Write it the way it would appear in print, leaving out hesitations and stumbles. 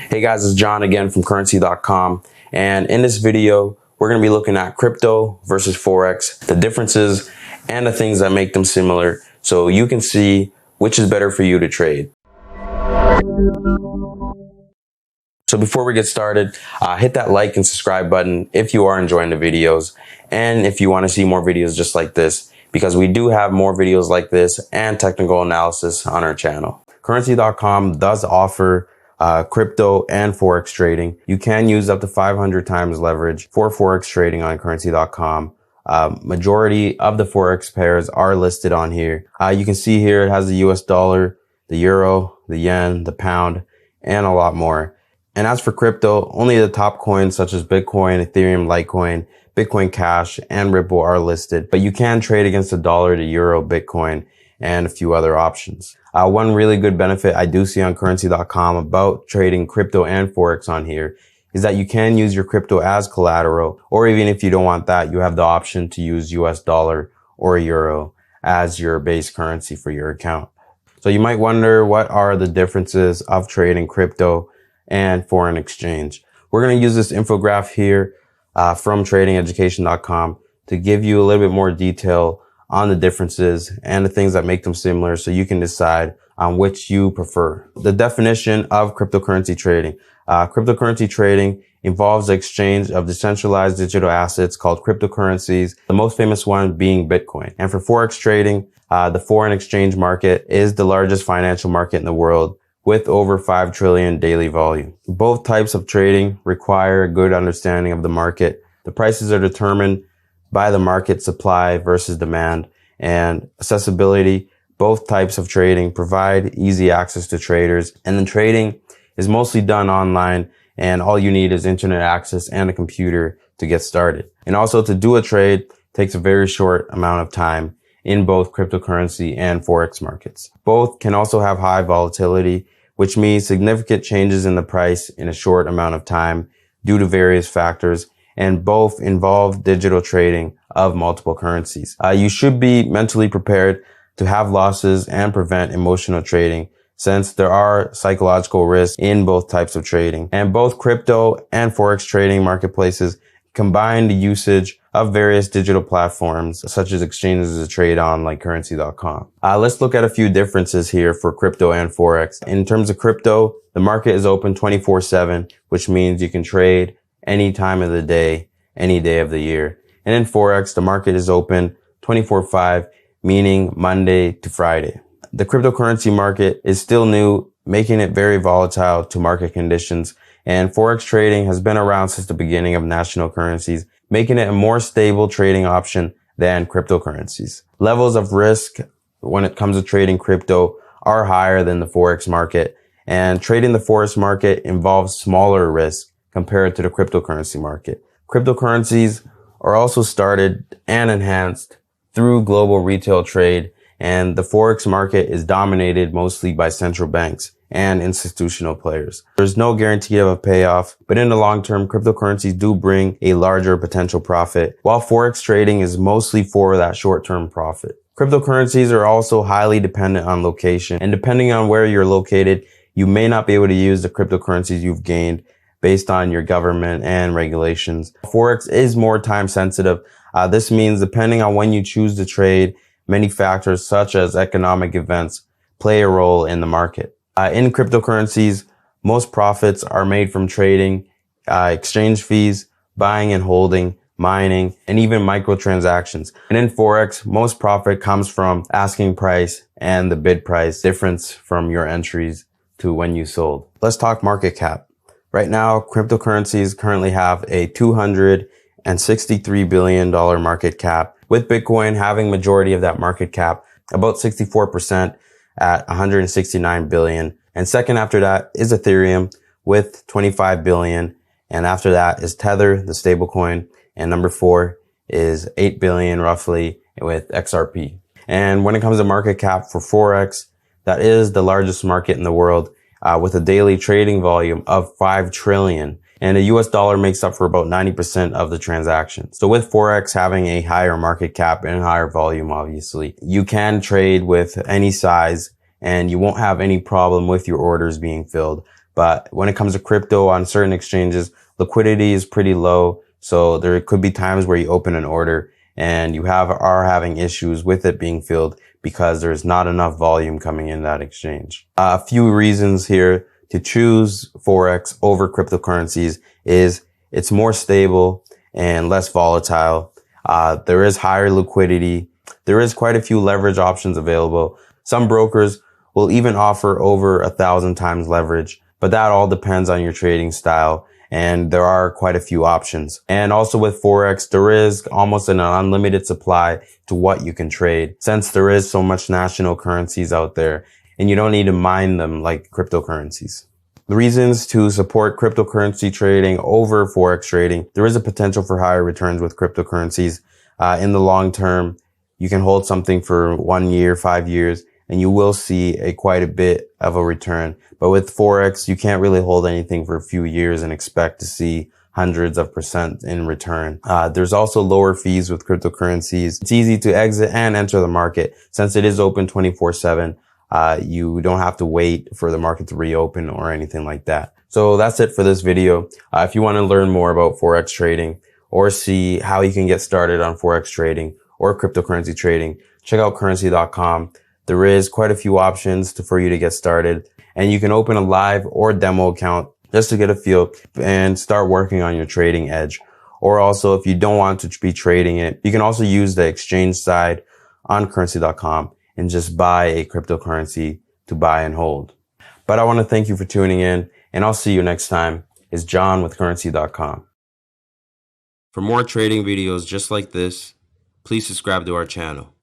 Hey guys, it's John again from Currency.com, and in this video we're going to be looking at crypto versus Forex, the differences and the things that make them similar, so you can see which is better for you to trade. So before we get started, hit that like and subscribe button if you are enjoying the videos, and if you want to see more videos just like this, because we do have more videos like this and technical analysis on our channel. Currency.com does offer crypto and Forex trading. You can use up to 500 times leverage for Forex trading on Currency.com. Majority of the Forex pairs are listed on here. You can see here it has the US dollar, the euro, the yen, the pound, and a lot more. And as for crypto, only the top coins such as Bitcoin, Ethereum, Litecoin, Bitcoin Cash, and Ripple are listed. But you can trade against the dollar, the euro, Bitcoin, and a few other options. One really good benefit I do see on Currency.com about trading crypto and Forex on here is that you can use your crypto as collateral, or even if you don't want that, you have the option to use US dollar or euro as your base currency for your account. So you might wonder, what are the differences of trading crypto and foreign exchange? We're going to use this infographic here from tradingeducation.com to give you a little bit more detail on the differences and the things that make them similar, so you can decide on which you prefer. The definition of cryptocurrency trading. Cryptocurrency trading involves the exchange of decentralized digital assets called cryptocurrencies, the most famous one being Bitcoin. And for Forex trading, the foreign exchange market is the largest financial market in the world, with over 5 trillion daily volume. Both types of trading require a good understanding of the market. The prices are determined by the market supply versus demand and accessibility. Both types of trading provide easy access to traders, and the trading is mostly done online, and all you need is internet access and a computer to get started. And also, to do a trade takes a very short amount of time in both cryptocurrency and Forex markets. Both can also have high volatility, which means significant changes in the price in a short amount of time due to various factors, and both involve digital trading of multiple currencies. You should be mentally prepared to have losses and prevent emotional trading, since there are psychological risks in both types of trading. And both crypto and Forex trading marketplaces combine the usage of various digital platforms, such as exchanges to trade on, like Currency.com. Let's look at a few differences here for crypto and Forex. In terms of crypto, the market is open 24/7, which means you can trade any time of the day, any day of the year. And in Forex, the market is open 24/5, meaning Monday to Friday. The cryptocurrency market is still new, making it very volatile to market conditions. And Forex trading has been around since the beginning of national currencies, making it a more stable trading option than cryptocurrencies. Levels of risk when it comes to trading crypto are higher than the Forex market, and trading the Forex market involves smaller risk compared to the cryptocurrency market. Cryptocurrencies are also started and enhanced through global retail trade, and the Forex market is dominated mostly by central banks and institutional players. There's no guarantee of a payoff, but in the long term, cryptocurrencies do bring a larger potential profit, while Forex trading is mostly for that short-term profit. Cryptocurrencies are also highly dependent on location, and depending on where you're located, you may not be able to use the cryptocurrencies you've gained based on your government and regulations. Forex is more time sensitive. This means depending on when you choose to trade, many factors such as economic events play a role in the market. In cryptocurrencies, most profits are made from trading, exchange fees, buying and holding, mining, and even microtransactions. And in Forex, most profit comes from asking price and the bid price difference from your entries to when you sold. Let's talk market cap. Right now, cryptocurrencies currently have a $263 billion market cap, with Bitcoin having majority of that market cap, about 64% at 169 billion. And second after that is Ethereum with 25 billion. And after that is Tether, the stablecoin. And number 4 is 8 billion roughly with XRP. And when it comes to market cap for Forex, that is the largest market in the world, with a daily trading volume of 5 trillion. And the US dollar makes up for about 90% of the transactions. So with Forex having a higher market cap and higher volume, obviously, you can trade with any size and you won't have any problem with your orders being filled. But when it comes to crypto on certain exchanges, liquidity is pretty low. So there could be times where you open an order and are having issues with it being filled because there's not enough volume coming in that exchange. A few reasons here to choose Forex over cryptocurrencies is it's more stable and less volatile. There is higher liquidity. There is quite a few leverage options available. Some brokers will even offer over 1,000 times leverage, but that all depends on your trading style. And there are quite a few options. And also with Forex, there is almost an unlimited supply to what you can trade, since there is so much national currencies out there and you don't need to mine them like cryptocurrencies. The reasons to support cryptocurrency trading over Forex trading: there is a potential for higher returns with cryptocurrencies. In the long term, you can hold something for 1 year, 5 years, and you will see quite a bit of a return. But with Forex, you can't really hold anything for a few years and expect to see hundreds of percent in return. There's also lower fees with cryptocurrencies. It's easy to exit and enter the market since it is open 24/7. You don't have to wait for the market to reopen or anything like that. So that's it for this video. If you want to learn more about Forex trading or see how you can get started on Forex trading or cryptocurrency trading, check out Currency.com. There is quite a few options for you to get started, and you can open a live or demo account just to get a feel and start working on your trading edge. Or also, if you don't want to be trading it, you can also use the exchange side on Currency.com and just buy a cryptocurrency to buy and hold. But I want to thank you for tuning in, and I'll see you next time. It's John with Currency.com. For more trading videos just like this, please subscribe to our channel.